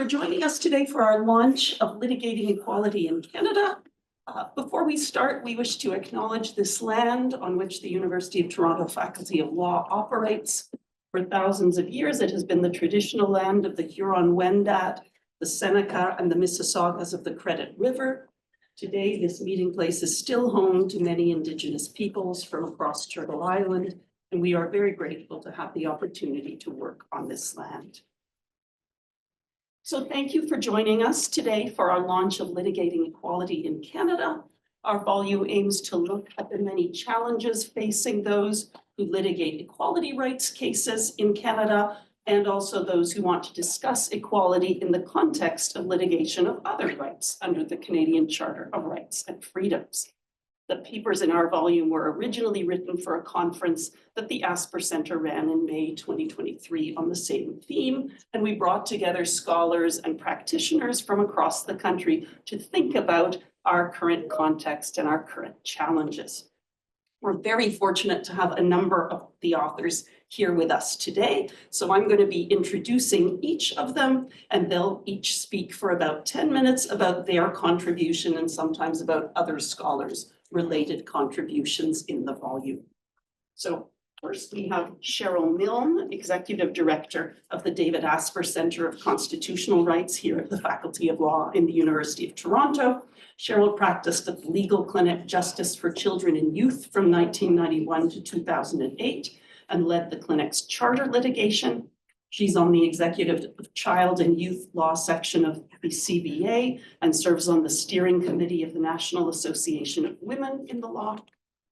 for joining us today for our launch of Litigating Equality in Canada. Before we start, we wish to acknowledge this land on which the University of Toronto Faculty of Law operates. For thousands of years, it has been the traditional land of the Huron-Wendat, the Seneca, and the Mississaugas of the Credit River. Today, this meeting place is still home to many Indigenous peoples from across Turtle Island, and we are very grateful to have the opportunity to work on this land. So thank you for joining us today for our launch of Litigating Equality in Canada. Our volume aims to look at the many challenges facing those who litigate equality rights cases in Canada, and also those who want to discuss equality in the context of litigation of other rights under the Canadian Charter of Rights and Freedoms. The papers in our volume were originally written for a conference that the Asper Centre ran in May 2023 on the same theme, and we brought together scholars and practitioners from across the country to think about our current context and our current challenges. We're very fortunate to have a number of the authors here with us today, so I'm going to be introducing each of them, and they'll each speak for about 10 minutes about their contribution and sometimes about other scholars' related contributions in the volume. So first we have Cheryl Milne, Executive Director of the David Asper Centre of Constitutional Rights here at the Faculty of Law in the University of Toronto. Cheryl practiced at the legal clinic Justice for Children and Youth from 1991 to 2008 and led the clinic's charter litigation. She's on the executive child and youth law section of the CBA and serves on the steering committee of the National Association of Women in the Law.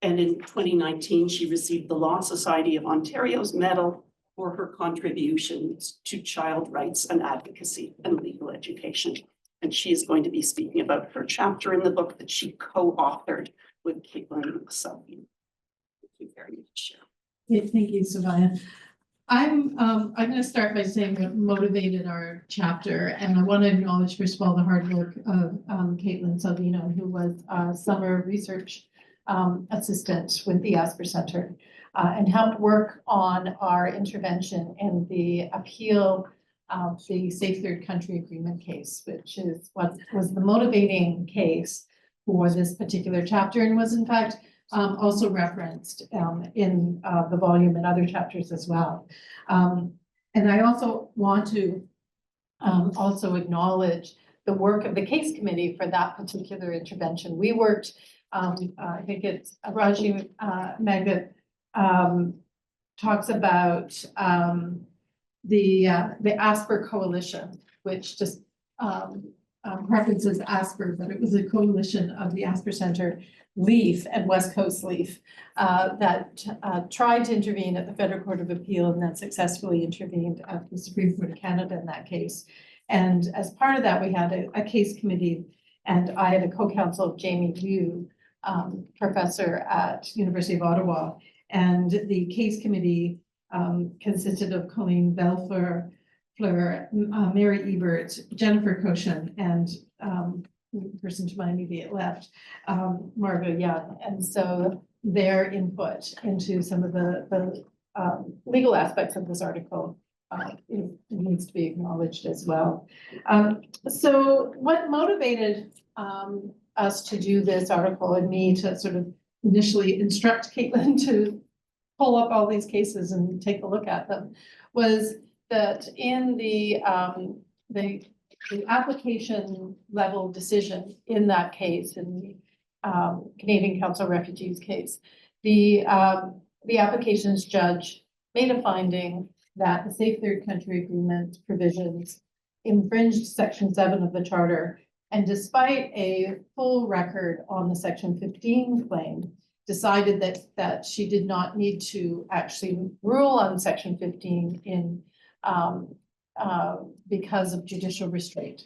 And in 2019, she received the Law Society of Ontario's medal for her contributions to child rights and advocacy and legal education. And she is going to be speaking about her chapter in the book that she co-authored with Caitlin Selby. Thank you very much, Cheryl. Thank you, Savannah. I'm going to start by saying what motivated our chapter, and I want to acknowledge first of all the hard work of Caitlin Salvino, who was a summer research assistant with the Asper Centre and helped work on our intervention in the appeal of the Safe Third Country Agreement case, which is what was the motivating case for this particular chapter, and was in fact also referenced in the volume and other chapters as well. And I also want to also acknowledge the work of the case committee for that particular intervention. We worked, I think it's Raji Megat talks about the Asper Coalition, which just references Asper, but it was a coalition of the Asper Centre, LEAF, and West Coast LEAF that tried to intervene at the Federal Court of Appeal and then successfully intervened at the Supreme Court of Canada in that case. And as part of that, we had a case committee, and I had a co-counsel of Jamie Liu, professor at University of Ottawa. And the case committee consisted of Colleen Belfer, Mary Ebert, Jennifer Koshin, and the person to my immediate left, Margot Young. And so their input into some of the legal aspects of this article it needs to be acknowledged as well. So what motivated us to do this article and me to sort of initially instruct Caitlin to pull up all these cases and take a look at them was that in the application level decision in that case, in the Canadian Council of Refugees case, the applications judge made a finding that the Safe Third Country Agreement provisions infringed Section 7 of the Charter, and despite a full record on the Section 15 claim, decided that she did not need to actually rule on Section 15 in because of judicial restraint,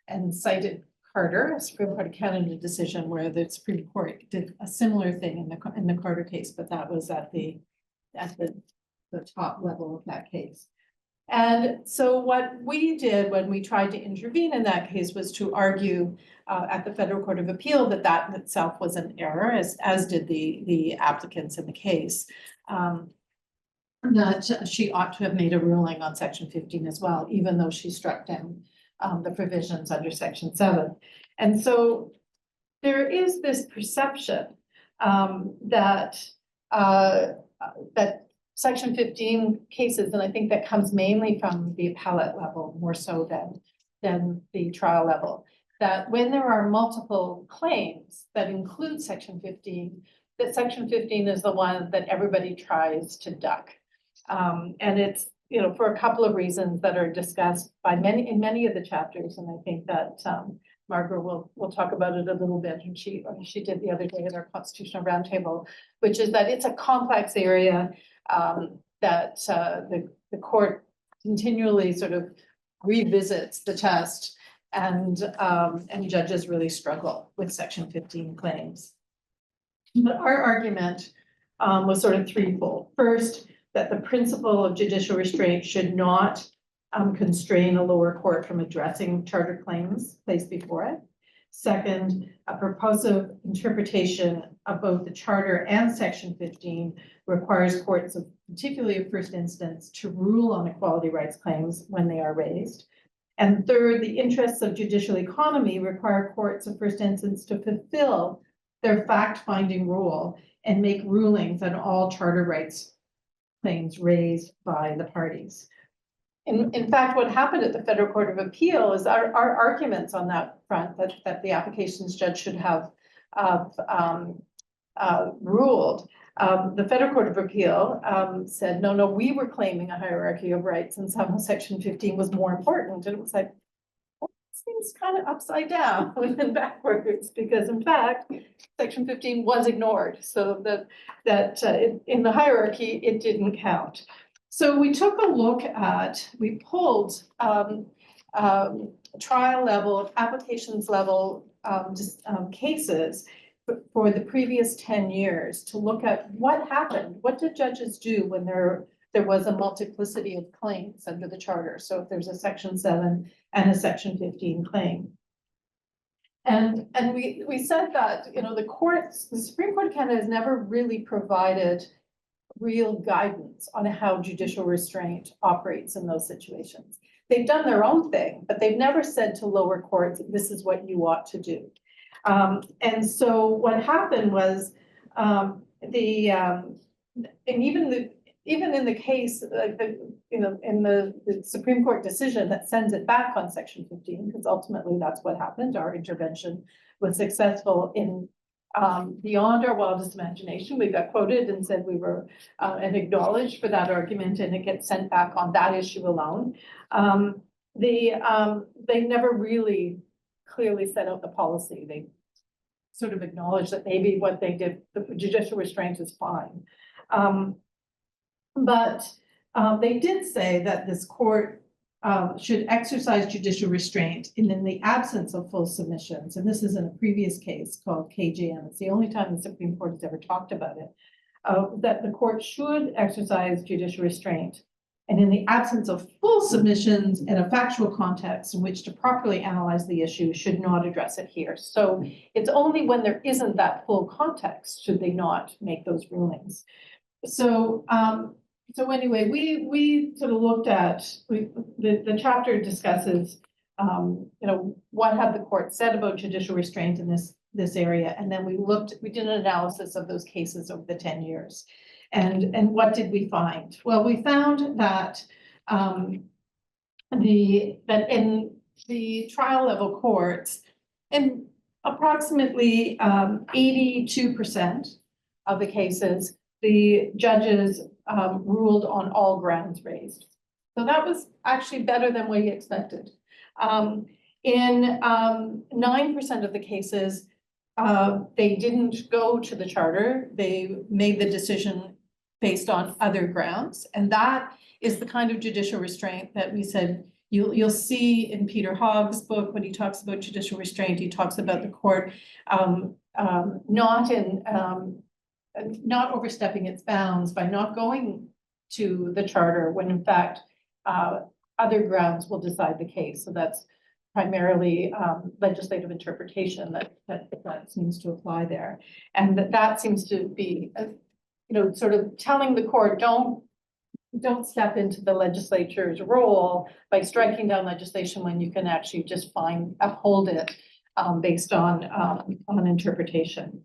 and cited Carter, a Supreme Court of Canada decision where the Supreme Court did a similar thing in the Carter case, but that was at the top level of that case. And so what we did when we tried to intervene in that case was to argue at the Federal Court of Appeal that that in itself was an error, as did the applicants in the case. That she ought to have made a ruling on Section 15 as well, even though she struck down the provisions under Section 7. And so there is this perception that Section 15 cases, and I think that comes mainly from the appellate level more so than the trial level, that when there are multiple claims that include Section 15, that Section 15 is the one that everybody tries to duck. And it's, you know, for a couple of reasons that are discussed by in many of the chapters, and I think that Margaret will talk about it a little bit, and she did the other day at our constitutional roundtable, which is that it's a complex area that the court continually sort of revisits the test, and judges really struggle with Section 15 claims. But our argument was sort of threefold. First, that the principle of judicial restraint should not constrain a lower court from addressing charter claims placed before it. Second, a purposive interpretation of both the charter and Section 15 requires courts, particularly of first instance, to rule on equality rights claims when they are raised. And third, the interests of judicial economy require courts of first instance to fulfill their fact-finding role and make rulings on all charter rights claims raised by the parties. In fact, what happened at the Federal Court of Appeal is our arguments on that front, that the applications judge should have ruled. The Federal Court of Appeal said, no, we were claiming a hierarchy of rights, and somehow Section 15 was more important. And it was like, well, it seems kind of upside down and backwards, because in fact, Section 15 was ignored. So that in the hierarchy, it didn't count. So we took a look at, we pulled trial level, applications level cases for the previous 10 years to look at what happened. What did judges do when there was a multiplicity of claims under the charter? So if there's a Section 7 and a Section 15 claim. And we said that, you know, the Supreme Court of Canada has never really provided real guidance on how judicial restraint operates in those situations. They've done their own thing, but they've never said to lower courts, this is what you ought to do. And so what happened was and even in the case, in the Supreme Court decision that sends it back on Section 15, because ultimately that's what happened, our intervention was successful in beyond our wildest imagination. We got quoted and said we were and acknowledged for that argument, and it gets sent back on that issue alone. They never really clearly set out the policy. They sort of acknowledged that maybe what they did, the judicial restraint is fine. But they did say that this court should exercise judicial restraint in the absence of full submissions. And this is in a previous case called KJM. It's the only time the Supreme Court has ever talked about it, that the court should exercise judicial restraint. And in the absence of full submissions and a factual context in which to properly analyze the issue, should not address it here. So it's only when there isn't that full context should they not make those rulings. So so anyway, we sort of looked at, the chapter discusses, what have the court said about judicial restraint in this area, and then we did an analysis of those cases over the 10 years. And what did we find? Well, we found that that in the trial level courts, in approximately 82% of the cases, the judges ruled on all grounds raised. So that was actually better than we expected. In 9% of the cases, they didn't go to the charter. They made the decision based on other grounds. And that is the kind of judicial restraint that we said you'll see in Peter Hogg's book when he talks about judicial restraint. He talks about the court not overstepping its bounds by not going to the charter when in fact other grounds will decide the case. So that's primarily legislative interpretation that seems to apply there. And that seems to be, sort of telling the court, don't don't step into the legislature's role by striking down legislation when you can actually just uphold it based on interpretation.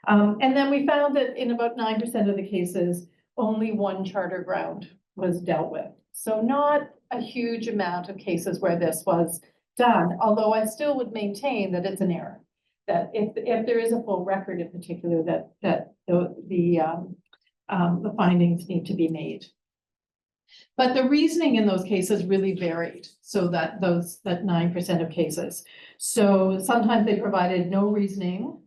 And then we found that in about 9% of the cases, only one charter ground was dealt with. So not a huge amount of cases where this was done, although I still would maintain that it's an error. That if there is a full record in particular, that the findings need to be made. But the reasoning in those cases really varied, so that 9% of cases. So sometimes they provided no reasoning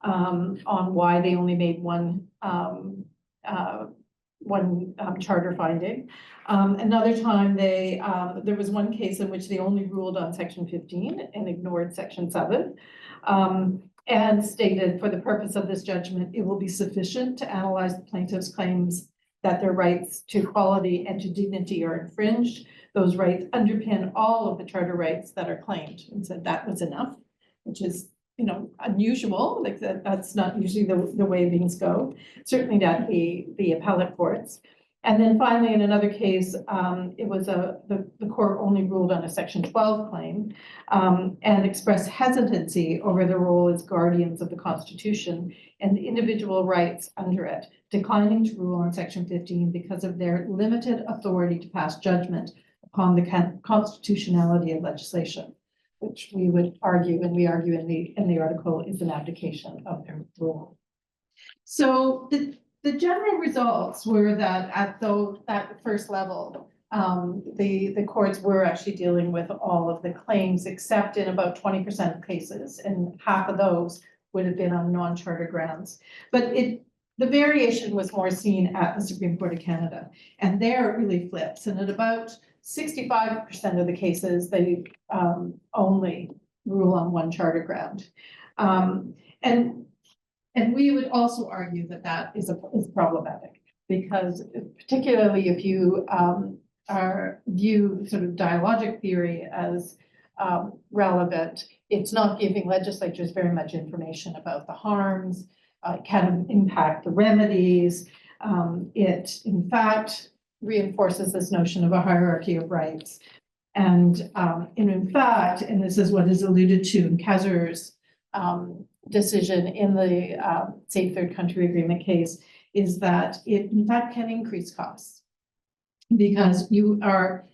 on why they only made one charter finding. Another time there was one case in which they only ruled on section 15 and ignored section 7. And stated, for the purpose of this judgment, it will be sufficient to analyze the plaintiff's claims that their rights to equality and to dignity are infringed. Those rights underpin all of the charter rights that are claimed, and said that was enough, which is, you know, unusual. Like that's not usually the way things go. Certainly not the appellate courts. And then finally, in another case, it was the court only ruled on a section 12 claim and expressed hesitancy over their role as guardians of the Constitution and the individual rights under it, declining to rule on section 15 because of their limited authority to pass judgment upon the constitutionality of legislation, which we would argue, and we argue in the article, is an abdication of their role. So the general results were that at the first level, the courts were actually dealing with all of the claims, except in about 20% of cases, and half of those would have been on non-charter grounds. But the variation was more seen at the Supreme Court of Canada, and there it really flips. And at about 65% of the cases, they only rule on one charter ground. And we would also argue that that is problematic, because particularly if you view sort of dialogic theory as relevant, it's not giving legislatures very much information about the harms, can impact the remedies. It, in fact, reinforces this notion of a hierarchy of rights. And in fact, and this is what is alluded to in Kazer's decision in the Safe Third Country Agreement case, is that it in fact can increase costs, because you are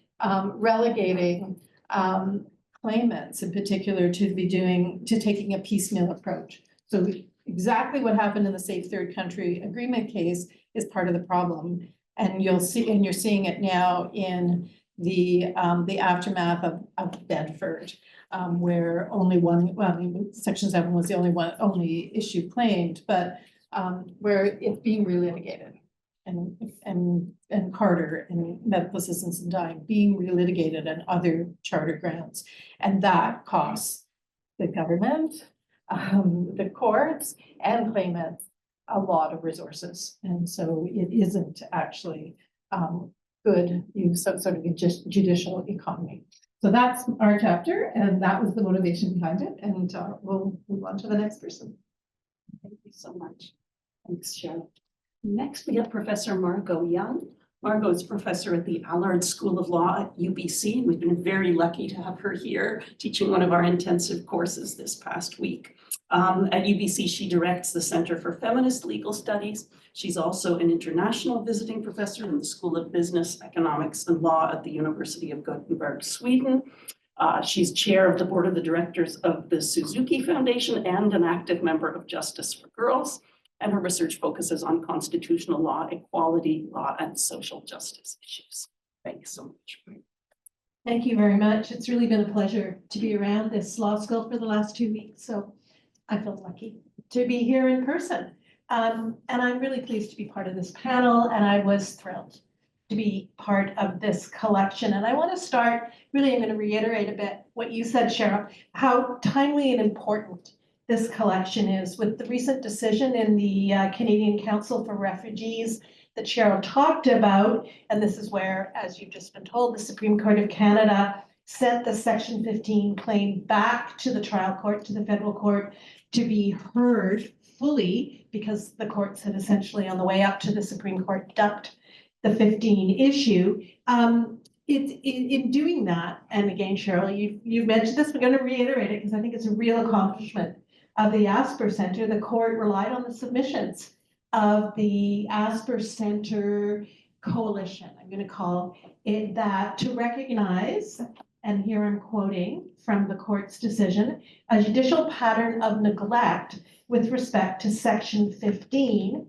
relegating claimants in particular to taking a piecemeal approach. So exactly what happened in the Safe Third Country Agreement case is part of the problem, and you're seeing it now in the aftermath of Bedford. Where only one, well, I mean, section 7 was the only issue claimed, but where it's being relitigated, and Carter and medical assistance in dying being relitigated on other charter grounds, and that costs the government, the courts, and claimants a lot of resources, and so it isn't actually good use of sort of a judicial economy. So that's our chapter, and that was the motivation behind it. And we'll move on to the next person. Thank you so much. Thanks, Cheryl. Next, we have Professor Margot Young. Margot is professor at the Allard School of Law at UBC. We've been very lucky to have her here teaching one of our intensive courses this past week. At UBC, she directs the Center for Feminist Legal Studies. She's also an international visiting professor in the School of Business, Economics, and Law at the University of Gothenburg, Sweden. She's chair of the board of the directors of the Suzuki Foundation and an active member of Justice for Girls. And her research focuses on constitutional law, equality law, and social justice issues. Thank you so much. Thank you very much. It's really been a pleasure to be around this law school for the last 2 weeks. So I feel lucky to be here in person. And I'm really pleased to be part of this panel, and I was thrilled to be part of this collection. And I want to start, really, I'm going to reiterate a bit what you said, Cheryl, how timely and important this collection is with the recent decision in the Canadian Council for Refugees that Cheryl talked about. And this is where, as you've just been told, the Supreme Court of Canada sent the Section 15 claim back to the trial court, to the federal court, to be heard fully, because the courts had essentially, on the way up to the Supreme Court, ducked the 15 issue. In doing that, and again, Cheryl, you've mentioned this, we're going to reiterate it because I think it's a real accomplishment of the Asper Centre. The court relied on the submissions of the Asper Centre coalition, I'm going to call it that, to recognize, and here I'm quoting from the court's decision, a judicial pattern of neglect with respect to section 15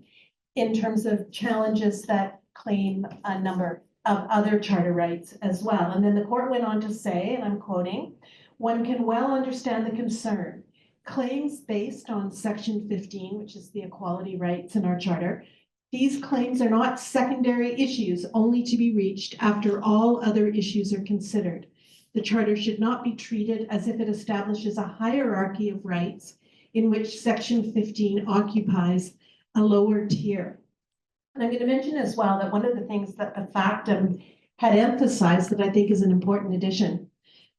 in terms of challenges that claim a number of other charter rights as well. And then the court went on to say, and I'm quoting, one can well understand the concern. Claims based on section 15, which is the equality rights in our charter, these claims are not secondary issues only to be reached after all other issues are considered. The charter should not be treated as if it establishes a hierarchy of rights in which section 15 occupies a lower tier. And I'm going to mention as well that one of the things that the Factum had emphasized that I think is an important addition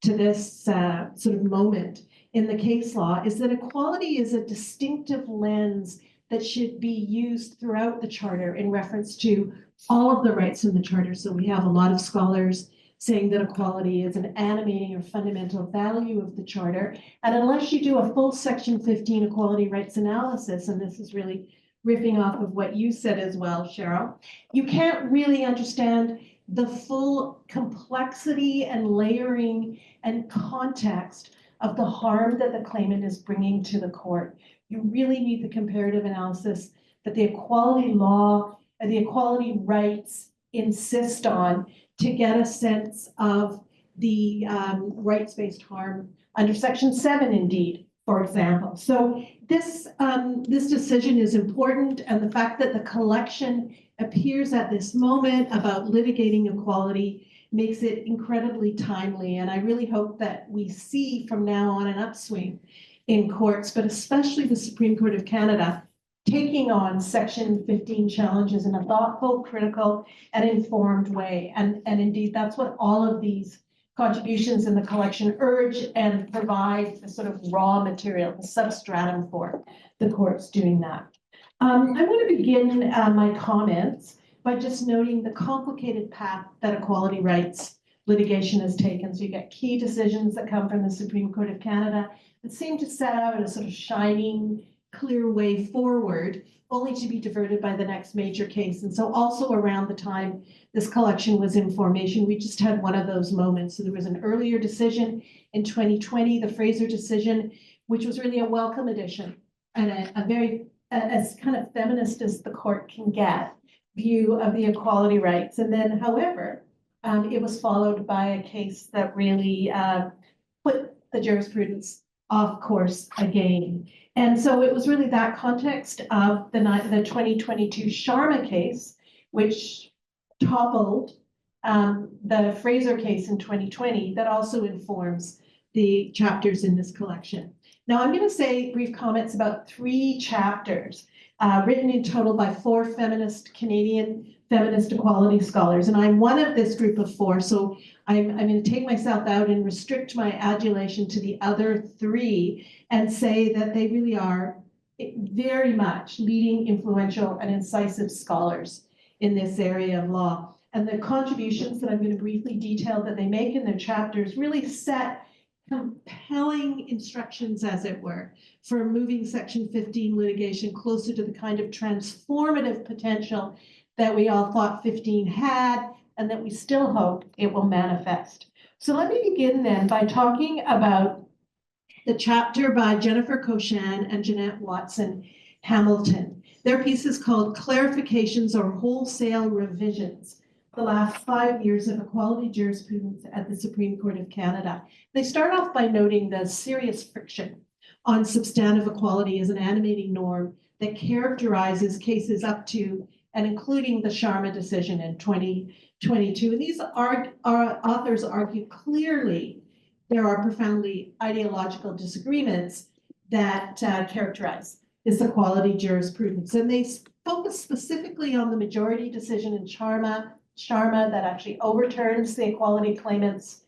to this sort of moment in the case law is that equality is a distinctive lens that should be used throughout the charter in reference to all of the rights in the charter. So we have a lot of scholars saying that equality is an animating or fundamental value of the charter. And unless you do a full section 15 equality rights analysis, and this is really riffing off of what you said as well, Cheryl, you can't really understand the full complexity and layering and context of the harm that the claimant is bringing to the court. You really need the comparative analysis that the equality law and the equality rights insist on to get a sense of the rights-based harm under section 7, indeed, for example. So this decision is important, and the fact that the collection appears at this moment about litigating equality makes it incredibly timely. And I really hope that we see from now on an upswing in courts, but especially the Supreme Court of Canada, taking on section 15 challenges in a thoughtful, critical, and informed way. And indeed, that's what all of these contributions in the collection urge and provide the sort of raw material, the substratum for the courts doing that. I'm going to begin my comments by just noting the complicated path that equality rights litigation has taken. So you get key decisions that come from the Supreme Court of Canada that seem to set out a sort of shining, clear way forward, only to be diverted by the next major case. And so also around the time this collection was in formation, we just had one of those moments. So there was an earlier decision in 2020, the Fraser decision, which was really a welcome addition and a very, as kind of feminist as the court can get, view of the equality rights. And then, however, it was followed by a case that really put the jurisprudence off course again. And so it was really that context of the 2022 Sharma case, which toppled the Fraser case in 2020, that also informs the chapters in this collection. Now I'm going to say brief comments about 3 chapters written in total by 4 Canadian feminist equality scholars. And I'm one of this group of 4, so I'm going to take myself out and restrict my adulation to the other 3 and say that they really are very much leading, influential, and incisive scholars in this area of law. And the contributions that I'm going to briefly detail that they make in their chapters really set compelling instructions, as it were, for moving section 15 litigation closer to the kind of transformative potential that we all thought 15 had, and that we still hope it will manifest. So let me begin then by talking about the chapter by Jennifer Cochan and Jeanette Watson Hamilton. Their piece is called Clarifications or Wholesale Revisions, the last 5 years of equality jurisprudence at the Supreme Court of Canada. They start off by noting the serious friction on substantive equality as an animating norm that characterizes cases up to and including the Sharma decision in 2022. And these authors argue clearly there are profoundly ideological disagreements that characterize this equality jurisprudence. And they focus specifically on the majority decision in Sharma that actually overturns the equality claimants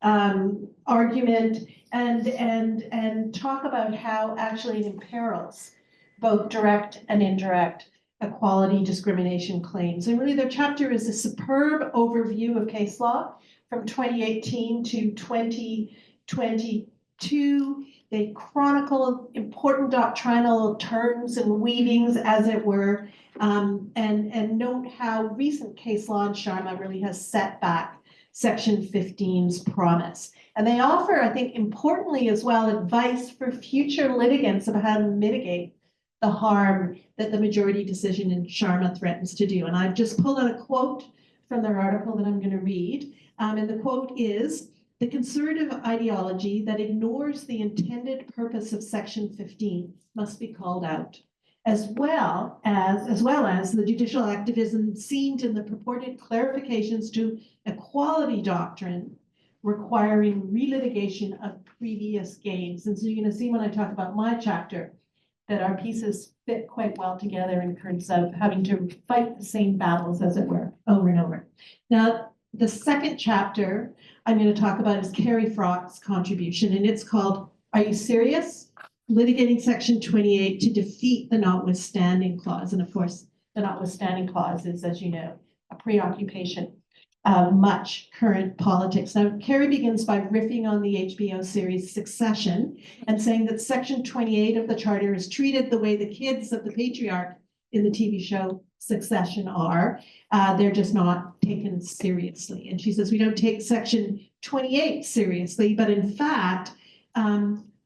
argument and talk about how actually it imperils both direct and indirect equality discrimination claims. And really their chapter is a superb overview of case law from 2018 to 2022. They chronicle important doctrinal turns and weavings, as it were, and note how recent case law in Sharma really has set back Section 15's promise. And they offer, I think, importantly as well, advice for future litigants about how to mitigate the harm that the majority decision in Sharma threatens to do. And I've just pulled out a quote from their article that I'm going to read. And the quote is, "The conservative ideology that ignores the intended purpose of Section 15 must be called out, as well as the judicial activism seen in the purported clarifications to equality doctrine requiring relitigation of previous gains." And so you're going to see when I talk about my chapter that our pieces fit quite well together in terms of having to fight the same battles, as it were, over and over. Now, the second chapter I'm going to talk about is Carrie Frock's contribution, and it's called "Are You Serious? Litigating Section 28 to Defeat the Notwithstanding Clause." And of course, the notwithstanding clause is, as you know, a preoccupation of much current politics. Now, Carrie begins by riffing on the HBO series Succession and saying that Section 28 of the Charter is treated the way the kids of the patriarch in the TV show Succession are. They're just not taken seriously. And she says, we don't take Section 28 seriously, but in fact,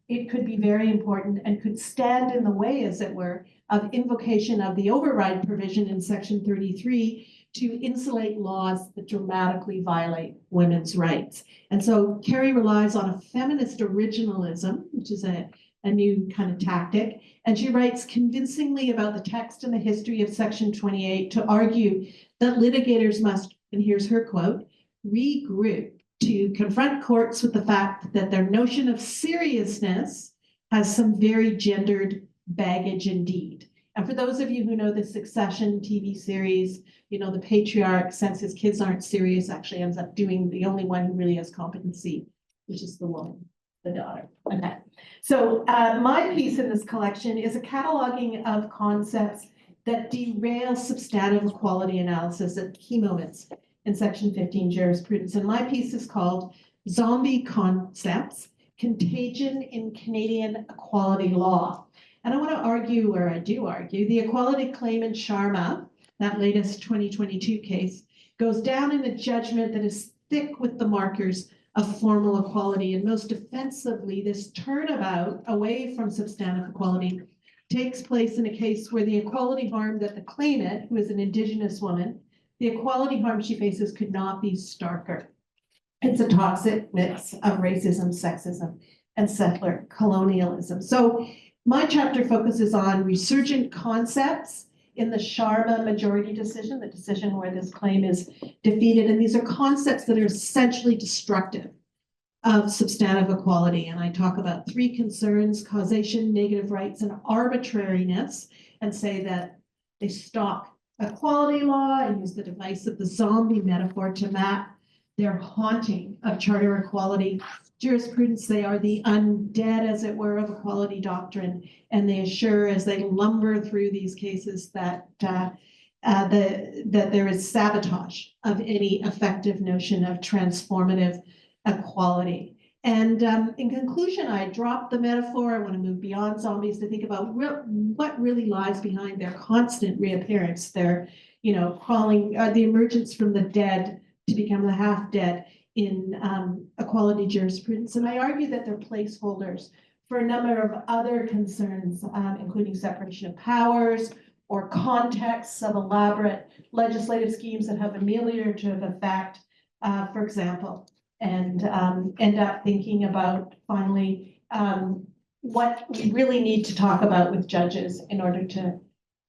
it could be very important and could stand in the way, as it were, of invocation of the override provision in Section 33 to insulate laws that dramatically violate women's rights. And so Carrie relies on a feminist originalism, which is a new kind of tactic. And she writes convincingly about the text and the history of Section 28 to argue that litigators must, and here's her quote, regroup to confront courts with the fact that their notion of seriousness has some very gendered baggage indeed. And for those of you who know the Succession TV series, you know, the patriarch, since his kids aren't serious, actually ends up doing the only one who really has competency, which is the woman, the daughter. Okay. So my piece in this collection is a cataloging of concepts that derail substantive equality analysis at key moments in Section 15 jurisprudence. And my piece is called "Zombie Concepts, Contagion in Canadian Equality Law." And I want to argue, or I do argue, the equality claim in Sharma, that latest 2022 case, goes down in a judgment that is thick with the markers of formal equality. And most offensively, this turnabout away from substantive equality takes place in a case where the equality harm that the claimant, who is an Indigenous woman, the equality harm she faces could not be starker. It's a toxic mix of racism, sexism, and settler colonialism. So my chapter focuses on resurgent concepts in the Sharma majority decision, the decision where this claim is defeated. And these are concepts that are essentially destructive of substantive equality. And I talk about three concerns: causation, negative rights, and arbitrariness, and say that they stalk equality law and use the device of the zombie metaphor to map their haunting of charter equality jurisprudence. They are the undead, as it were, of equality doctrine, and they assure, as they lumber through these cases, that that there is sabotage of any effective notion of transformative equality. And in conclusion, I dropped the metaphor. I want to move beyond zombies to think about what really lies behind their constant reappearance, their, crawling, the emergence from the dead to become the half-dead in equality jurisprudence. And I argue that they're placeholders for a number of other concerns, including separation of powers or contexts of elaborate legislative schemes that have ameliorative effect, for example, and end up thinking about, finally, what we really need to talk about with judges in order to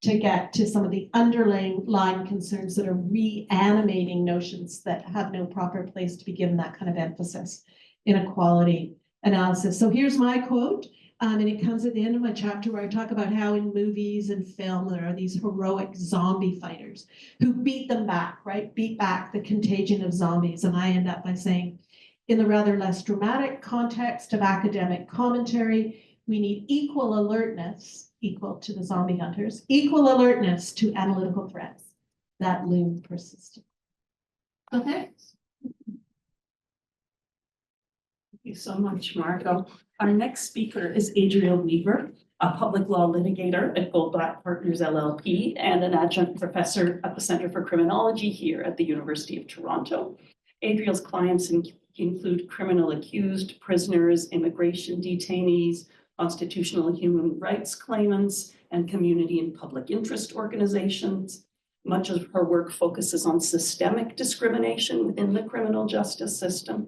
get to some of the underlying concerns that are reanimating notions that have no proper place to be given that kind of emphasis in equality analysis. So here's my quote, and it comes at the end of my chapter where I talk about how in movies and film there are these heroic zombie fighters who beat them back, right? Beat back the contagion of zombies. And I end up by saying, in the rather less dramatic context of academic commentary, we need equal alertness equal to the zombie hunters, equal alertness to analytical threats that loom persistent. Okay. Thank you so much, Margot. Our next speaker is Adriel Weaver, a public law litigator at Goldblatt Partners LLP and an adjunct professor at the Centre for Criminology here at the University of Toronto. Adriel's clients include criminal accused, prisoners, immigration detainees, constitutional and human rights claimants, and community and public interest organizations. Much of her work focuses on systemic discrimination within the criminal justice system.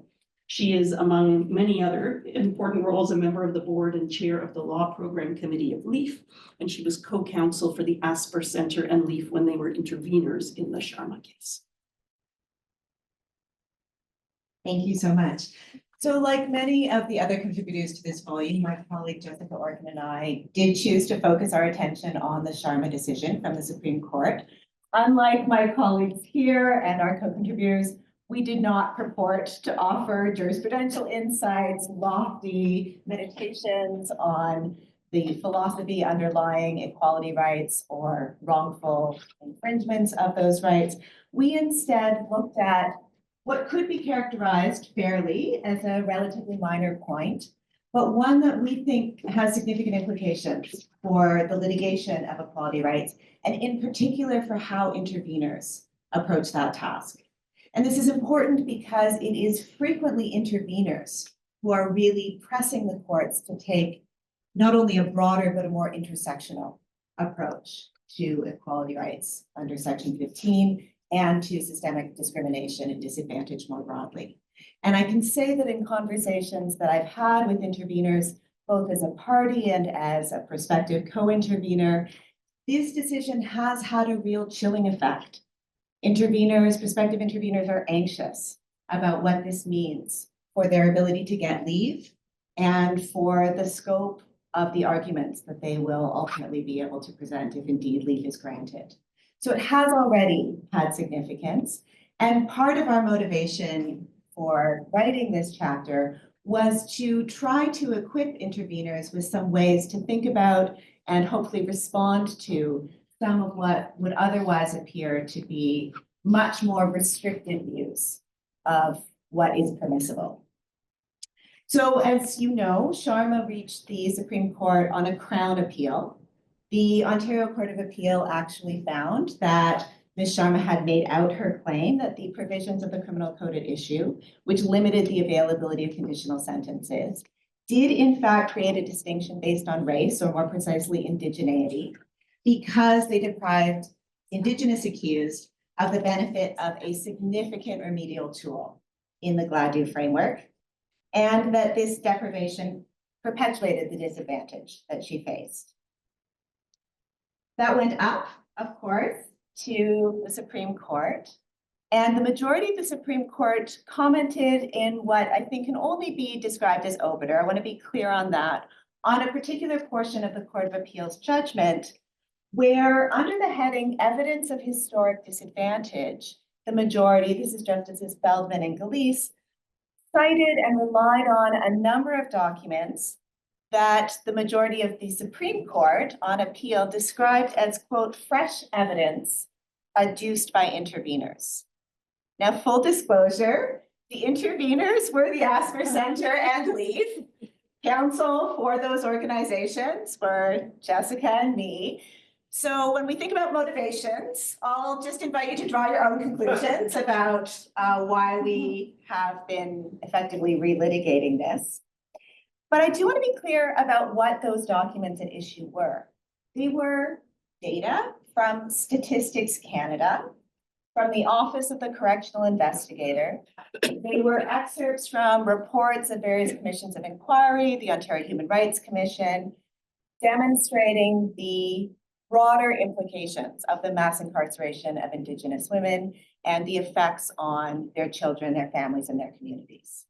She is, among many other important roles, a member of the board and chair of the Law Program Committee of LEAF, and she was co-counsel for the Asper Centre and LEAF when they were interveners in the Sharma case. Thank you so much. So like many of the other contributors to this volume, my colleague Jessica Orkin and I did choose to focus our attention on the Sharma decision from the Supreme Court. Unlike my colleagues here and our co-contributors, we did not purport to offer jurisprudential insights, lofty meditations on the philosophy underlying equality rights or wrongful infringements of those rights. We instead looked at what could be characterized fairly as a relatively minor point, but one that we think has significant implications for the litigation of equality rights, and in particular for how interveners approach that task. And this is important because it is frequently interveners who are really pressing the courts to take not only a broader, but a more intersectional approach to equality rights under Section 15 and to systemic discrimination and disadvantage more broadly. And I can say that in conversations that I've had with interveners, both as a party and as a prospective co-intervener, this decision has had a real chilling effect. Interveners, prospective interveners are anxious about what this means for their ability to get leave and for the scope of the arguments that they will ultimately be able to present if indeed leave is granted. So it has already had significance. And part of our motivation for writing this chapter was to try to equip interveners with some ways to think about and hopefully respond to some of what would otherwise appear to be much more restricted views of what is permissible. So as you know, Sharma reached the Supreme Court on a Crown appeal. The Ontario Court of Appeal actually found that Ms. Sharma had made out her claim that the provisions of the criminal code at issue, which limited the availability of conditional sentences, did in fact create a distinction based on race, or more precisely indigeneity, because they deprived Indigenous accused of the benefit of a significant remedial tool in the GLADU framework, and that this deprivation perpetuated the disadvantage that she faced. That went up, of course, to the Supreme Court, and the majority of the Supreme Court commented in what I think can only be described as obiter. I want to be clear on that, on a particular portion of the Court of Appeal's judgment, where under the heading evidence of historic disadvantage, the majority, this is Justices Feldman and Gillese, cited and relied on a number of documents that the majority of the Supreme Court on appeal described as, quote, fresh evidence adduced by interveners. Now, full disclosure, the interveners were the Asper Centre and LEAF. Counsel for those organizations were Jessica and me. So when we think about motivations, I'll just invite you to draw your own conclusions about why we have been effectively relitigating this. But I do want to be clear about what those documents at issue were. They were data from Statistics Canada, from the Office of the Correctional Investigator. They were excerpts from reports of various commissions of inquiry, the Ontario Human Rights Commission, demonstrating the broader implications of the mass incarceration of Indigenous women and the effects on their children, their families, and their communities.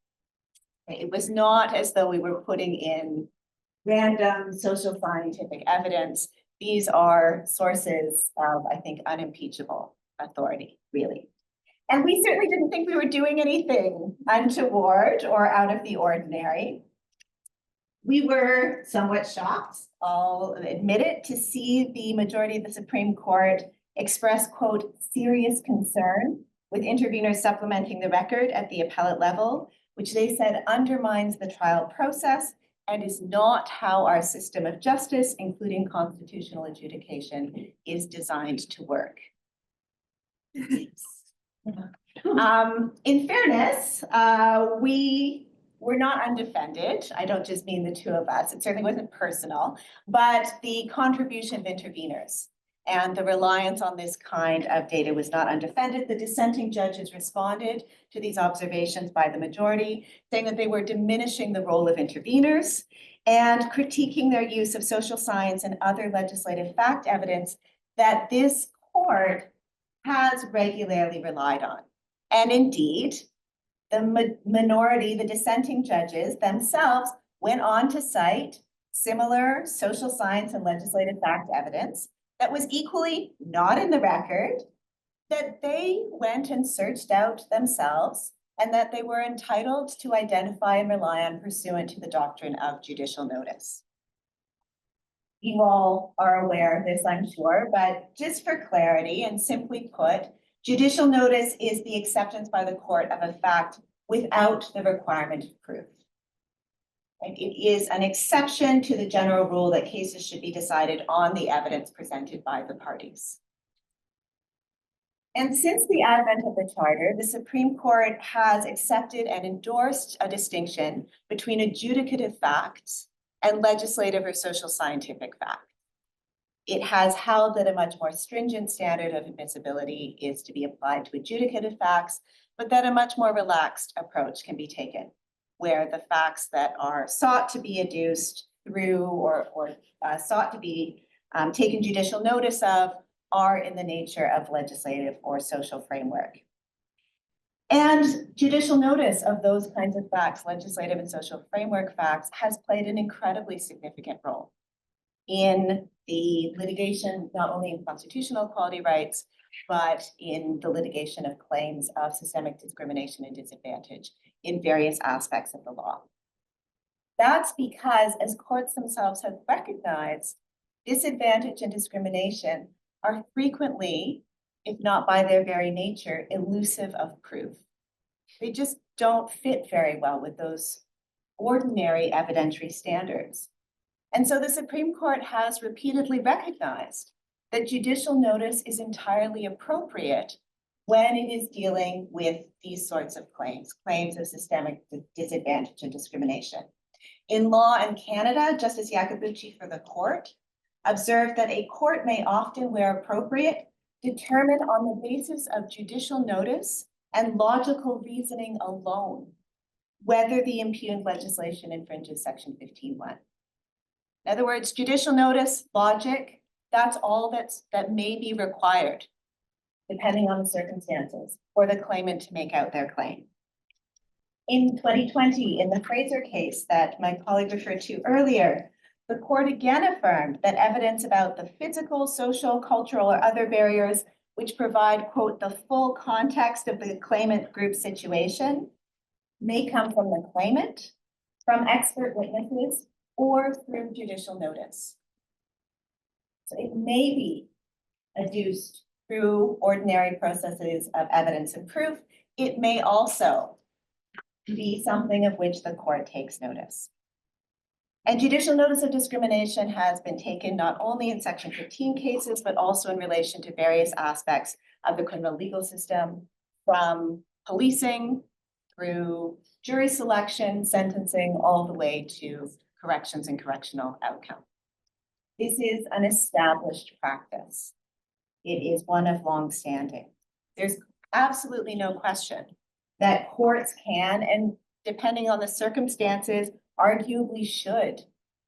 It was not as though we were putting in random social scientific evidence. These are sources of, I think, unimpeachable authority, really. And we certainly didn't think we were doing anything untoward or out of the ordinary. We were somewhat shocked I'll admit it, to see the majority of the Supreme Court express, quote, serious concern with interveners supplementing the record at the appellate level, which they said undermines the trial process and is not how our system of justice, including constitutional adjudication, is designed to work. In fairness, we were not undefended. I don't just mean the two of us. It certainly wasn't personal, but the contribution of interveners and the reliance on this kind of data was not undefended. The dissenting judges responded to these observations by the majority, saying that they were diminishing the role of interveners and critiquing their use of social science and other legislative fact evidence that this court has regularly relied on. And indeed, the minority, the dissenting judges themselves went on to cite similar social science and legislative fact evidence that was equally not in the record, that they went and searched out themselves, and that they were entitled to identify and rely on pursuant to the doctrine of judicial notice. You all are aware of this, I'm sure, but just for clarity and simply put, judicial notice is the acceptance by the court of a fact without the requirement of proof. And it is an exception to the general rule that cases should be decided on the evidence presented by the parties. And since the advent of the Charter, the Supreme Court has accepted and endorsed a distinction between adjudicative facts and legislative or social scientific facts. It has held that a much more stringent standard of admissibility is to be applied to adjudicative facts, but that a much more relaxed approach can be taken, where the facts that are sought to be adduced through or sought to be taken judicial notice of are in the nature of legislative or social framework. And judicial notice of those kinds of facts, legislative and social framework facts, has played an incredibly significant role in the litigation, not only in constitutional equality rights, but in the litigation of claims of systemic discrimination and disadvantage in various aspects of the law. That's because, as courts themselves have recognized, disadvantage and discrimination are frequently, if not by their very nature, elusive of proof. They just don't fit very well with those ordinary evidentiary standards. And so the Supreme Court has repeatedly recognized that judicial notice is entirely appropriate when it is dealing with these sorts of claims, claims of systemic disadvantage and discrimination. In law in Canada, Justice Iacobucci for the court observed that a court may often, where appropriate, determine on the basis of judicial notice and logical reasoning alone whether the impugned legislation infringes Section 15(1). In other words, judicial notice, logic, that's all that may be required, depending on the circumstances, for the claimant to make out their claim. In 2020, in the Fraser case that my colleague referred to earlier, the court again affirmed that evidence about the physical, social, cultural, or other barriers which provide, quote, the full context of the claimant group situation may come from the claimant, from expert witnesses, or through judicial notice. So it may be adduced through ordinary processes of evidence and proof. It may also be something of which the court takes notice. And judicial notice of discrimination has been taken not only in Section 15 cases, but also in relation to various aspects of the criminal legal system, from policing through jury selection, sentencing, all the way to corrections and correctional outcome. This is an established practice. It is one of longstanding. There's absolutely no question that courts can, and depending on the circumstances, arguably should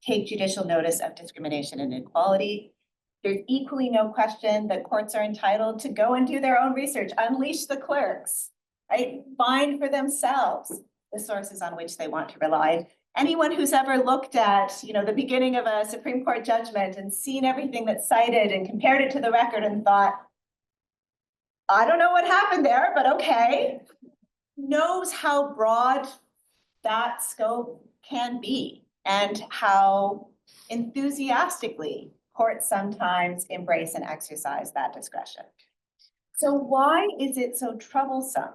take judicial notice of discrimination and inequality. There's equally no question that courts are entitled to go and do their own research, unleash the clerks, right? Find for themselves the sources on which they want to rely. Anyone who's ever looked at, the beginning of a Supreme Court judgment and seen everything that's cited and compared it to the record and thought, I don't know what happened there, but okay, knows how broad that scope can be and how enthusiastically, courts sometimes embrace and exercise that discretion. So why is it so troublesome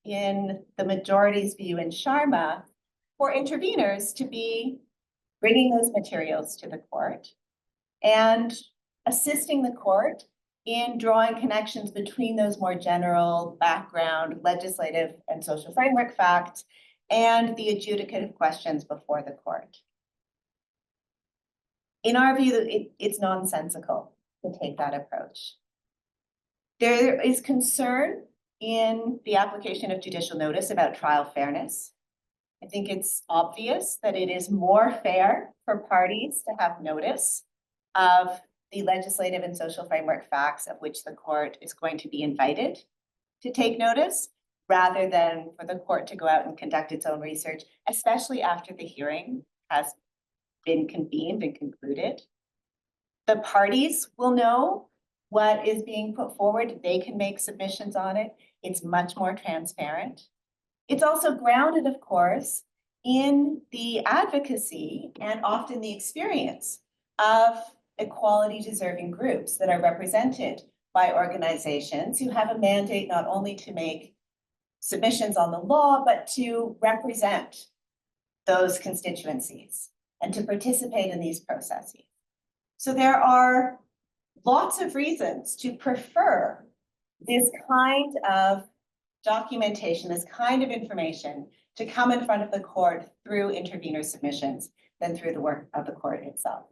in the majority's view in Sharma for interveners to be bringing those materials to the court and assisting the court in drawing connections between those more general background legislative and social framework facts and the adjudicative questions before the court? In our view, it's nonsensical to take that approach. There is concern in the application of judicial notice about trial fairness. I think it's obvious that it is more fair for parties to have notice of the legislative and social framework facts of which the court is going to be invited to take notice, rather than for the court to go out and conduct its own research, especially after the hearing has been convened and concluded. The parties will know what is being put forward. They can make submissions on it. It's much more transparent. It's also grounded, of course, in the advocacy and often the experience of equality deserving groups that are represented by organizations who have a mandate not only to make submissions on the law, but to represent those constituencies and to participate in these processes. So there are lots of reasons to prefer this kind of documentation, this kind of information to come in front of the court through intervener submissions than through the work of the court itself.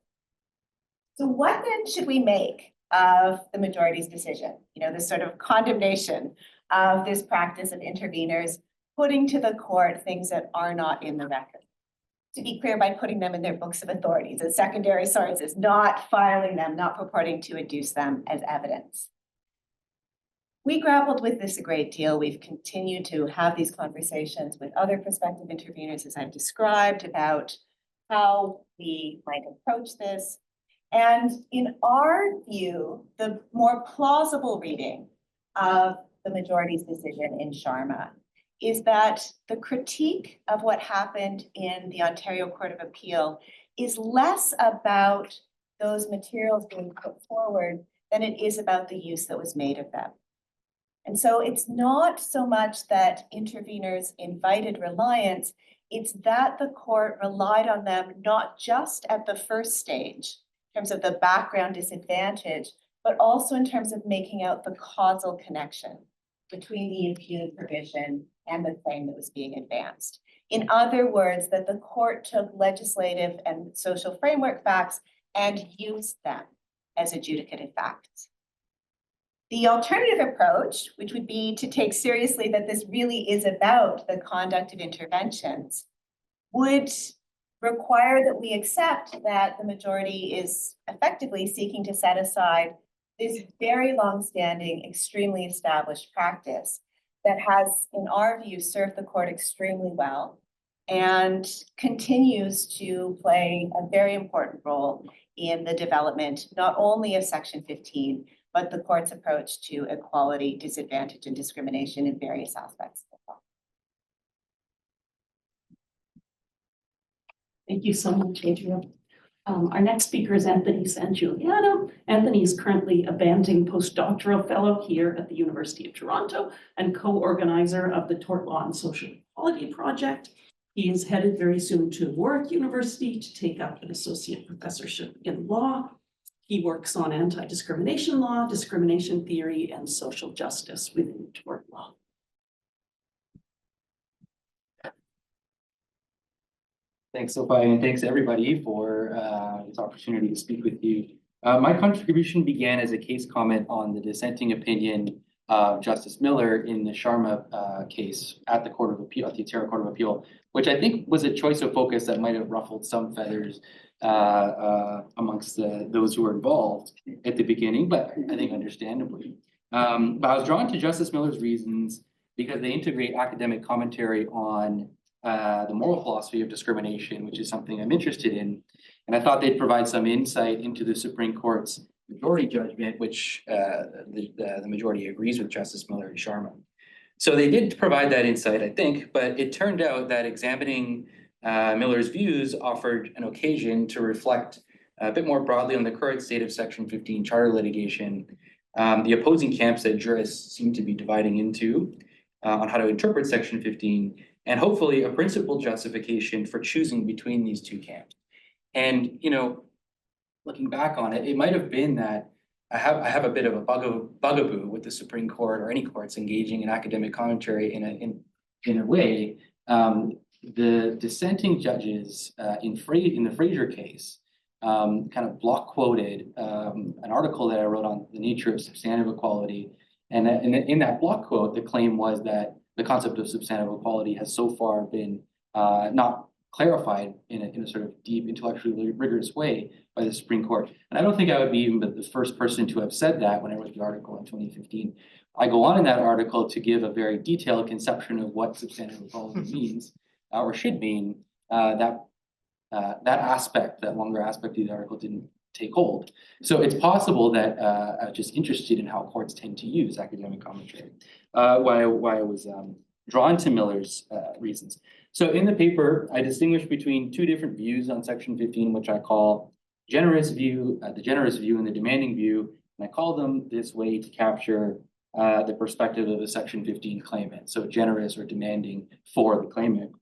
So what then should we make of the majority's decision? You know, this sort of condemnation of this practice of interveners putting to the court things that are not in the record. To be clear, by putting them in their books of authorities as secondary sources, not filing them, not purporting to adduce them as evidence. We grappled with this a great deal. We've continued to have these conversations with other prospective interveners, as I've described, about how we might approach this. And in our view, the more plausible reading of the majority's decision in Sharma is that the critique of what happened in the Ontario Court of Appeal is less about those materials being put forward than it is about the use that was made of them. And so it's not so much that interveners invited reliance, it's that the court relied on them not just at the first stage, in terms of the background disadvantage, but also in terms of making out the causal connection between the imputed provision and the claim that was being advanced. In other words, that the court took legislative and social framework facts and used them as adjudicative facts. The alternative approach, which would be to take seriously that this really is about the conduct of interventions, would require that we accept that the majority is effectively seeking to set aside this very long-standing, extremely established practice that has, in our view, served the court extremely well and continues to play a very important role in the development, not only of Section 15, but the court's approach to equality, disadvantage, and discrimination in various aspects of the law. Thank you so much, Adria. Our next speaker is Anthony Sangiuliano. Anthony is currently a Banting postdoctoral fellow here at the University of Toronto and co-organizer of the Tort Law and Social Equality Project. He is headed very soon to Warwick University to take up an associate professorship in law. He works on anti-discrimination law, discrimination theory, and social justice within tort law. Thanks, Sophie, and thanks everybody for this opportunity to speak with you. My contribution began as a case comment on the dissenting opinion of Justice Miller in the Sharma case at the Court of Appeal, at the Ontario Court of Appeal, which I think was a choice of focus that might have ruffled some feathers amongst those who were involved at the beginning, but I think understandably. But I was drawn to Justice Miller's reasons because they integrate academic commentary on the moral philosophy of discrimination, which is something I'm interested in. And I thought they'd provide some insight into the Supreme Court's majority judgment, which the majority agrees with Justice Miller and Sharma. So they did provide that insight, I think, but it turned out that examining Miller's views offered an occasion to reflect a bit more broadly on the current state of Section 15 charter litigation, the opposing camps that jurists seem to be dividing into on how to interpret Section 15, and hopefully a principled justification for choosing between these two camps. And, looking back on it, it might have been that I have a bit of a bugaboo with the Supreme Court or any courts engaging in academic commentary in a way. The dissenting judges in the Fraser case kind of block quoted an article that I wrote on the nature of substantive equality. And in that block quote, the claim was that the concept of substantive equality has so far been not clarified in a sort of deep, intellectually rigorous way by the Supreme Court. And I don't think I would be even the first person to have said that when I wrote the article in 2015. I go on in that article to give a very detailed conception of what substantive equality means or should mean. That longer aspect of the article didn't take hold. So it's possible that I was just interested in how courts tend to use academic commentary. Why I was drawn to Miller's reasons. So in the paper, I distinguish between two different views on Section 15, which I call generous view, the generous view and the demanding view. And I call them this way to capture the perspective of the Section 15 claimant. So generous or demanding for the claimant.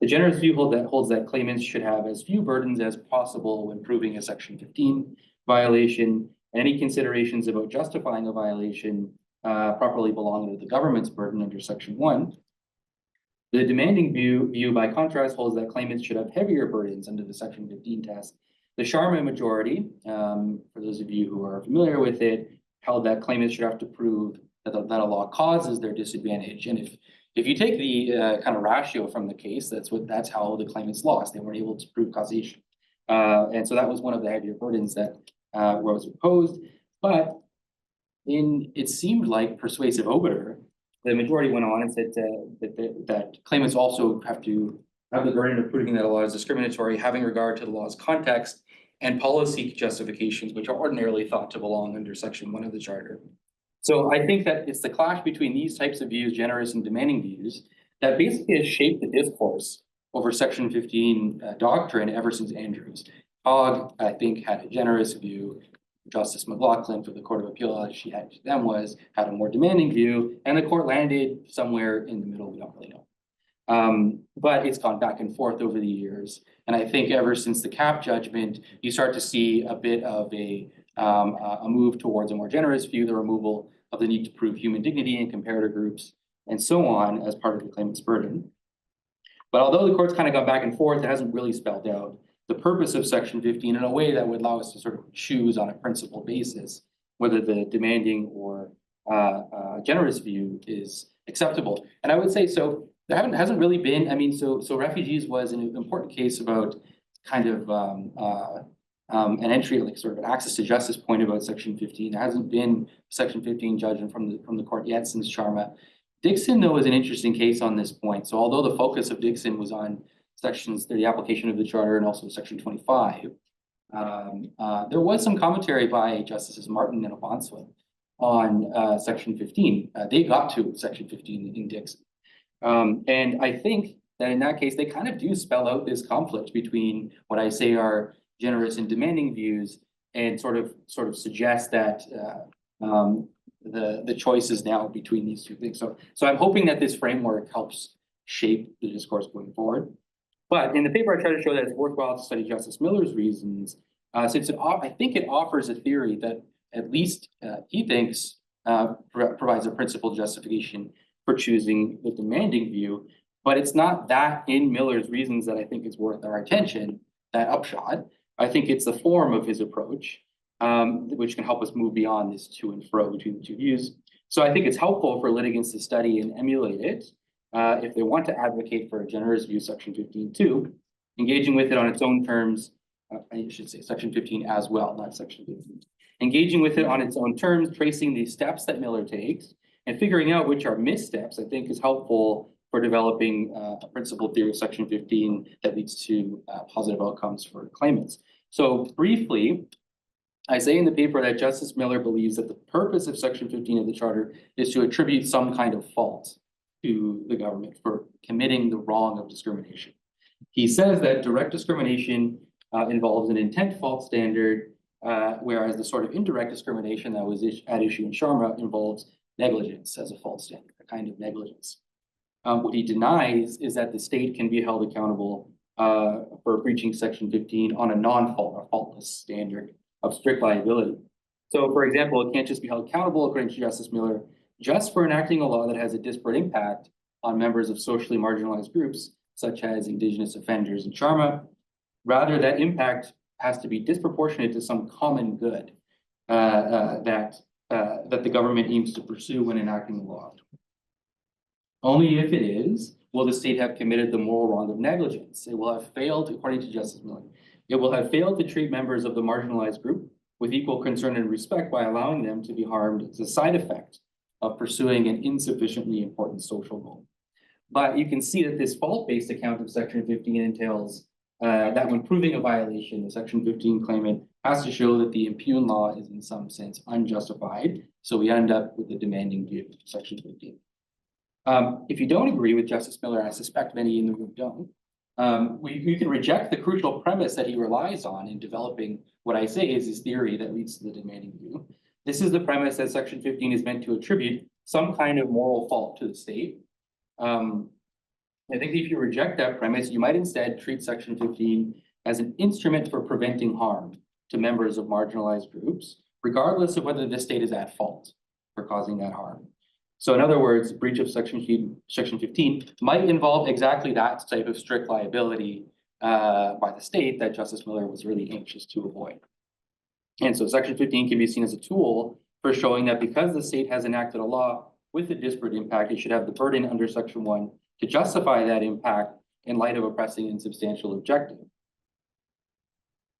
The generous view holds that claimants should have as few burdens as possible when proving a Section 15 violation. Any considerations about justifying a violation properly belong to the government's burden under Section 1. The demanding view, by contrast, holds that claimants should have heavier burdens under the Section 15 test. The Sharma majority, for those of you who are familiar with it, held that claimants should have to prove that a law causes their disadvantage. And if you take the kind of ratio from the case, that's how the claimants lost. They weren't able to prove causation. And so that was one of the heavier burdens that was proposed. But it seemed like persuasive obiter, the majority went on and said that claimants also have to have the burden of proving that a law is discriminatory, having regard to the law's context and policy justifications, which are ordinarily thought to belong under Section 1 of the Charter. So I think that it's the clash between these types of views, generous and demanding views, that basically has shaped the discourse over Section 15 doctrine ever since Andrews. Hogg, I think, had a generous view. Justice McLaughlin for the Court of Appeal, as she had to them, had a more demanding view, and the court landed somewhere in the middle. We don't really know. But it's gone back and forth over the years. And I think ever since the Cap judgment, you start to see a bit of a move towards a more generous view, the removal of the need to prove human dignity in comparator groups, and so on as part of the claimant's burden. But although the court's kind of gone back and forth, it hasn't really spelled out the purpose of Section 15 in a way that would allow us to sort of choose on a principled basis whether the demanding or generous view is acceptable. And I would say so. There hasn't really been. I mean, so refugees was an important case about kind of an entry, like sort of an access to justice point about Section 15. There hasn't been Section 15 judgment from the court yet since Sharma. Dixon, though, is an interesting case on this point. So although the focus of Dixon was on sections, the application of the charter, and also Section 25, there was some commentary by Justices Martin and Obanswa on Section 15. They got to Section 15 in Dixon. And I think that in that case, they kind of do spell out this conflict between what I say are generous and demanding views, and sort of suggest that the choice is now between these two things. So I'm hoping that this framework helps shape the discourse going forward. But in the paper, I try to show that it's worthwhile to study Justice Miller's reasons, since I think it offers a theory that at least he thinks provides a principled justification for choosing the demanding view. But it's not that in Miller's reasons that I think is worth our attention, that upshot. I think it's the form of his approach, which can help us move beyond this to and fro between the two views. So I think it's helpful for litigants to study and emulate it if they want to advocate for a generous view, Section 15 too, engaging with it on its own terms. I should say Section 15 as well, not Section 15. Engaging with it on its own terms, tracing the steps that Miller takes, and figuring out which are missteps, I think is helpful for developing a principled theory of Section 15 that leads to positive outcomes for claimants. So briefly, I say in the paper that Justice Miller believes that the purpose of Section 15 of the Charter is to attribute some kind of fault to the government for committing the wrong of discrimination. He says that direct discrimination involves an intent fault standard, whereas the sort of indirect discrimination that was at issue in Sharma involves negligence as a fault standard, a kind of negligence. What he denies is that the state can be held accountable for breaching Section 15 on a non-fault or faultless standard of strict liability. So, for example, it can't just be held accountable, according to Justice Miller, just for enacting a law that has a disparate impact on members of socially marginalized groups, such as Indigenous offenders in Sharma. Rather, that impact has to be disproportionate to some common good that the government aims to pursue when enacting the law. Only if it is, will the state have committed the moral wrong of negligence. It will have failed, according to Justice Miller, it will have failed to treat members of the marginalized group with equal concern and respect by allowing them to be harmed as a side effect of pursuing an insufficiently important social goal. But you can see that this fault-based account of Section 15 entails that when proving a violation, the Section 15 claimant has to show that the impugned law is in some sense unjustified. So we end up with the demanding view of Section 15. If you don't agree with Justice Miller, I suspect many in the room don't, you can reject the crucial premise that he relies on in developing what I say is his theory that leads to the demanding view. This is the premise that Section 15 is meant to attribute some kind of moral fault to the state. I think if you reject that premise, you might instead treat Section 15 as an instrument for preventing harm to members of marginalized groups, regardless of whether the state is at fault for causing that harm. So in other words, breach of Section 15 might involve exactly that type of strict liability by the state that Justice Miller was really anxious to avoid. And so Section 15 can be seen as a tool for showing that because the state has enacted a law with a disparate impact, it should have the burden under Section 1 to justify that impact in light of a pressing and substantial objective.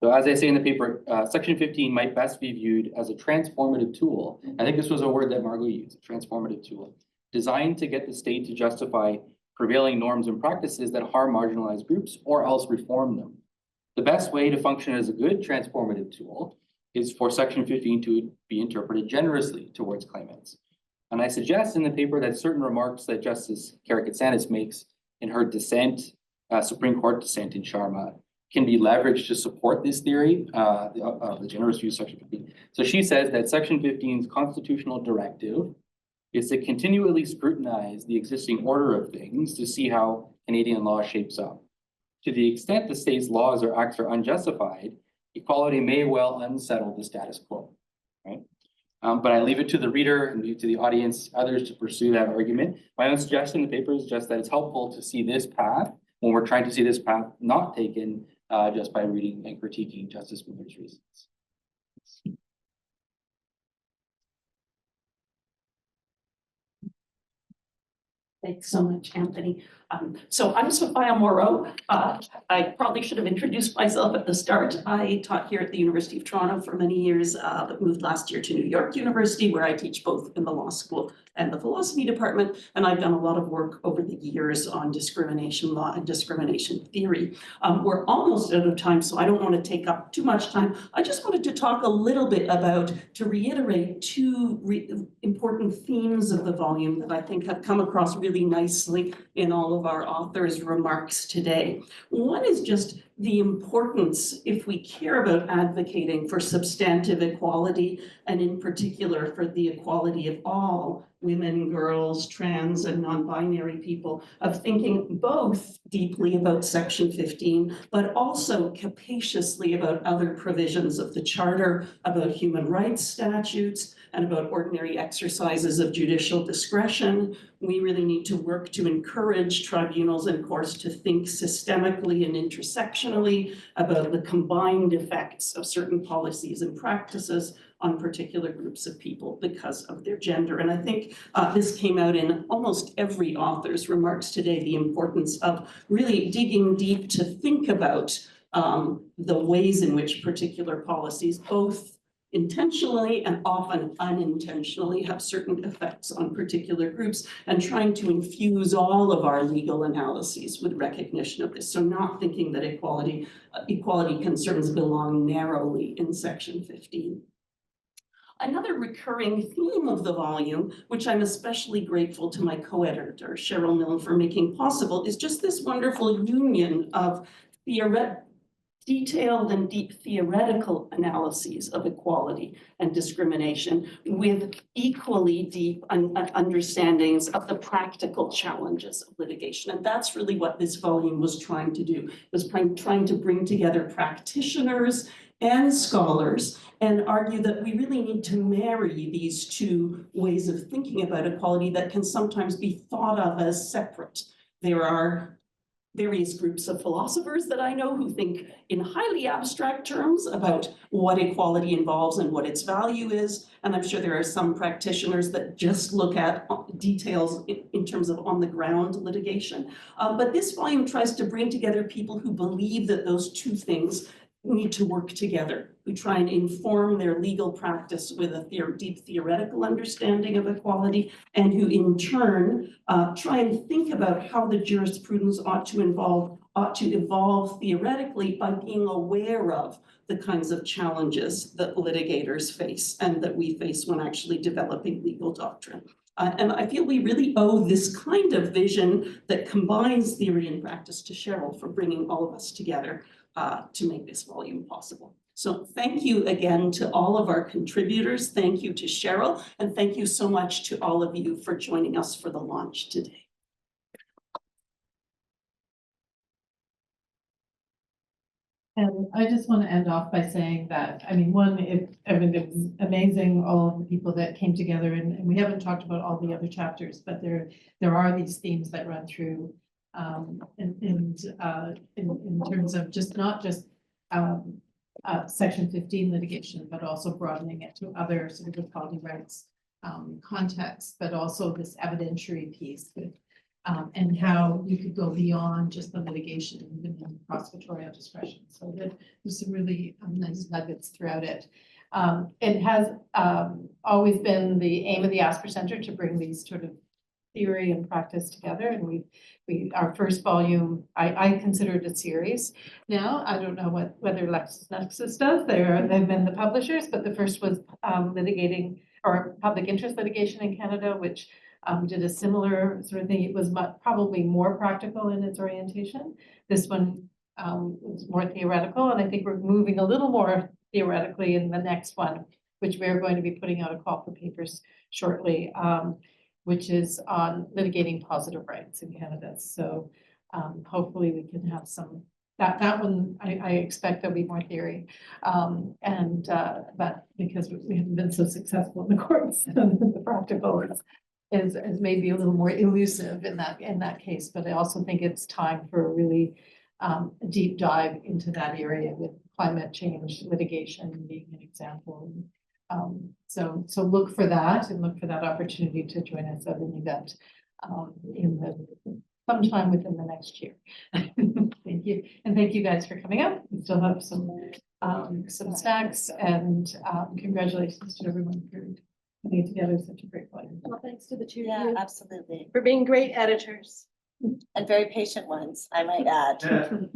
So as I say in the paper, Section 15 might best be viewed as a transformative tool. I think this was a word that Margot used, a transformative tool, designed to get the state to justify prevailing norms and practices that harm marginalized groups or else reform them. The best way to function as a good transformative tool is for Section 15 to be interpreted generously towards claimants. And I suggest in the paper that certain remarks that Justice Karakatsanis makes in her dissent, Supreme Court dissent in Sharma, can be leveraged to support this theory, the generous view of Section 15. So she says that Section 15's constitutional directive is to continually scrutinize the existing order of things to see how Canadian law shapes up. To the extent the state's laws or acts are unjustified, equality may well unsettle the status quo, right? But I leave it to the reader and to the audience, others to pursue that argument. My own suggestion in the paper is just that it's helpful to see this path when we're trying to see this path not taken just by reading and critiquing Justice Miller's reasons. Thanks so much, Anthony. So I'm Sophia Moreau. I probably should have introduced myself at the start. I taught here at the University of Toronto for many years, but moved last year to New York University, where I teach both in the law school and the philosophy department. And I've done a lot of work over the years on discrimination law and discrimination theory. We're almost out of time, so I don't want to take up too much time. I just wanted to talk a little bit about, to reiterate two important themes of the volume that I think have come across really nicely in all of our authors' remarks today. One is just the importance, if we care about advocating for substantive equality, and in particular for the equality of all women, girls, trans, and non-binary people, of thinking both deeply about Section 15, but also capaciously about other provisions of the Charter, about human rights statutes, and about ordinary exercises of judicial discretion. We really need to work to encourage tribunals and courts to think systemically and intersectionally about the combined effects of certain policies and practices on particular groups of people because of their gender. And I think this came out in almost every author's remarks today, the importance of really digging deep to think about the ways in which particular policies, both intentionally and often unintentionally, have certain effects on particular groups, and trying to infuse all of our legal analyses with recognition of this. So not thinking that equality concerns belong narrowly in Section 15. Another recurring theme of the volume, which I'm especially grateful to my co-editor, Cheryl Milne, for making possible, is just this wonderful union of detailed and deep theoretical analyses of equality and discrimination with equally deep understandings of the practical challenges of litigation. And that's really what this volume was trying to do, was trying to bring together practitioners and scholars and argue that we really need to marry these two ways of thinking about equality that can sometimes be thought of as separate. There are various groups of philosophers that I know who think in highly abstract terms about what equality involves and what its value is. And I'm sure there are some practitioners that just look at details in terms of on the ground litigation. But this volume tries to bring together people who believe that those two things need to work together, who try and inform their legal practice with a deep theoretical understanding of equality, and who in turn try and think about how the jurisprudence ought to evolve theoretically by being aware of the kinds of challenges that litigators face and that we face when actually developing legal doctrine. And I feel we really owe this kind of vision that combines theory and practice to Cheryl for bringing all of us together to make this volume possible. So thank you again to all of our contributors. Thank you to Cheryl, and thank you so much to all of you for joining us for the launch today. And I just want to end off by saying that, I mean, it was amazing, all of the people that came together, and we haven't talked about all the other chapters, but there are these themes that run through in terms of not just section 15 litigation, but also broadening it to other sort of equality rights contexts, but also this evidentiary piece with and how you could go beyond just the litigation, even in prosecutorial discretion. So there's some really nice nuggets throughout it. It has always been the aim of the Asper Centre to bring these sort of theory and practice together, and our first volume, I consider it a series now. I don't know whether Lexis Nexis does. They've been the publishers, but the first was litigating or public interest litigation in Canada, which did a similar sort of thing. It was probably more practical in its orientation. This one was more theoretical, and I think we're moving a little more theoretically in the next one, which we're going to be putting out a call for papers shortly, which is on litigating positive rights in Canada. So hopefully we can have some, that one, I expect there'll be more theory. But because we haven't been so successful in the courts, the practical is maybe a little more elusive in that case. But I also think it's time for a really deep dive into that area, with climate change litigation being an example. So look for that, and look for that opportunity to join us at an event sometime within the next year. Thank you, and thank you guys for coming up. We still have some snacks, and congratulations to everyone for putting together such a great volume. Well, thanks to the two of Yeah, you absolutely. for being great editors. And very patient ones, I might add.